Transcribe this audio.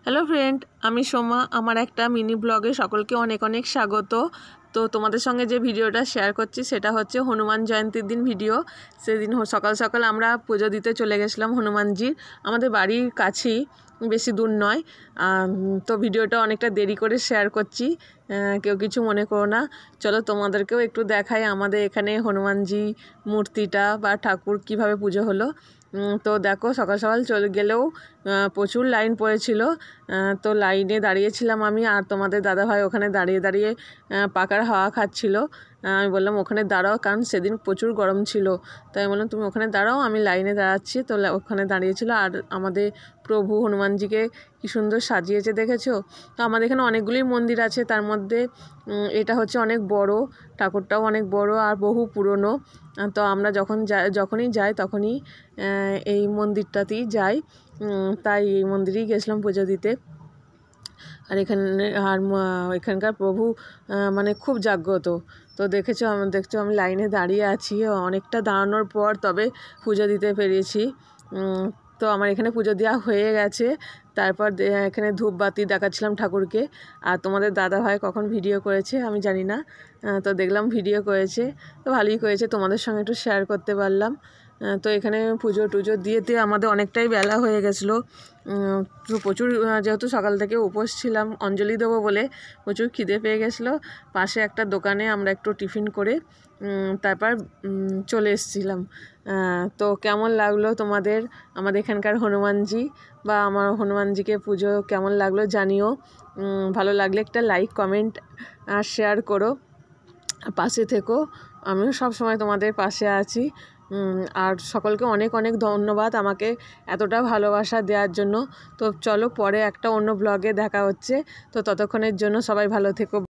Hello friend, আমি সোমা। আমার একটা মিনি ব্লগে সকলকে অনেক অনেক স্বাগত। তো তোমাদের সঙ্গে যে ভিডিওটা শেয়ার করছি সেটা হচ্ছে হনুমান জয়ন্তীর দিন ভিডিও। সেদিন সকাল সকাল আমরা পুজো দিতে চলে গেছিলাম হনুমানজির। আমাদের বাড়ির কাছেই, বেশি দূর নয়। তো ভিডিওটা অনেকটা দেরি করে শেয়ার করছি, কেউ কিছু মনে করো না। চলো তোমাদেরকেও একটু দেখাই আমাদের এখানে হনুমানজি মূর্তিটা বা ঠাকুর কিভাবে পুজো হলো। তো দেখো, সকাল সকাল চলে গেলেও প্রচুর লাইন পড়েছিল। তো লাইনে দাঁড়িয়েছিলাম আমি, আর তোমাদের দাদাভাই ওখানে দাঁড়িয়ে দাঁড়িয়ে পাখার হাওয়া খাচ্ছিল। আমি বললাম ওখানে দাঁড়াও, কারণ সেদিন প্রচুর গরম ছিল। তাই আমি বললাম তুমি ওখানে দাঁড়াও, আমি লাইনে দাঁড়াচ্ছি। তো ওখানে দাঁড়িয়েছিল। আর আমাদের প্রভু হনুমানজিকে কী সুন্দর সাজিয়েছে দেখেছো। তো আমাদের এখানে অনেকগুলোই মন্দির আছে, তার মধ্যে এটা হচ্ছে অনেক বড়, ঠাকুরটাও অনেক বড় আর বহু পুরনো। তো আমরা যখনই যাই তখনই এই মন্দিরটাতেই যাই। তাই এই মন্দিরেই গেছিলাম পুজো দিতে। আর এখানকার প্রভু মানে খুব জাগ্রত। তো দেখছো আমি লাইনে দাঁড়িয়ে আছি, অনেকটা দাঁড়ানোর পর তবে পুজো দিতে পেরেছি। তো আমার এখানে পুজো দেওয়া হয়ে গেছে। তারপর এখানে ধূপবাতি দেখাচ্ছিলাম ঠাকুরকে। আর তোমাদের দাদাভাই কখন ভিডিও করেছে আমি জানি না, তো দেখলাম ভিডিও করেছে। তো ভালোই করেছে, তোমাদের সঙ্গে একটু শেয়ার করতে পারলাম। তো এখানে পুজো টুজো দিয়েতে আমাদের অনেকটাই বেলা হয়ে গেছিলো। তো প্রচুর, যেহেতু সকাল থেকে উপোস ছিলাম অঞ্জলি দেবো বলে, প্রচুর খিদে পেয়ে গেছিলো। পাশে একটা দোকানে আমরা একটু টিফিন করে তারপর চলে এসেছিলাম। তো কেমন লাগলো তোমাদের আমাদের এখানকার হনুমানজি বা আমার হনুমানজিকে পুজো কেমন লাগলো জানিও। ভালো লাগলে একটা লাইক, কমেন্ট আর শেয়ার করো। পাশে থেকো, আমিও সব সময় তোমাদের পাশে আছি। আর সকলকে অনেক অনেক ধন্যবাদ আমাকে এতটা ভালোবাসা দেওয়ার জন্য। তো চলো পরে একটা অন্য ব্লগে দেখা হচ্ছে। তো ততক্ষণের জন্য সবাই ভালো থেকো।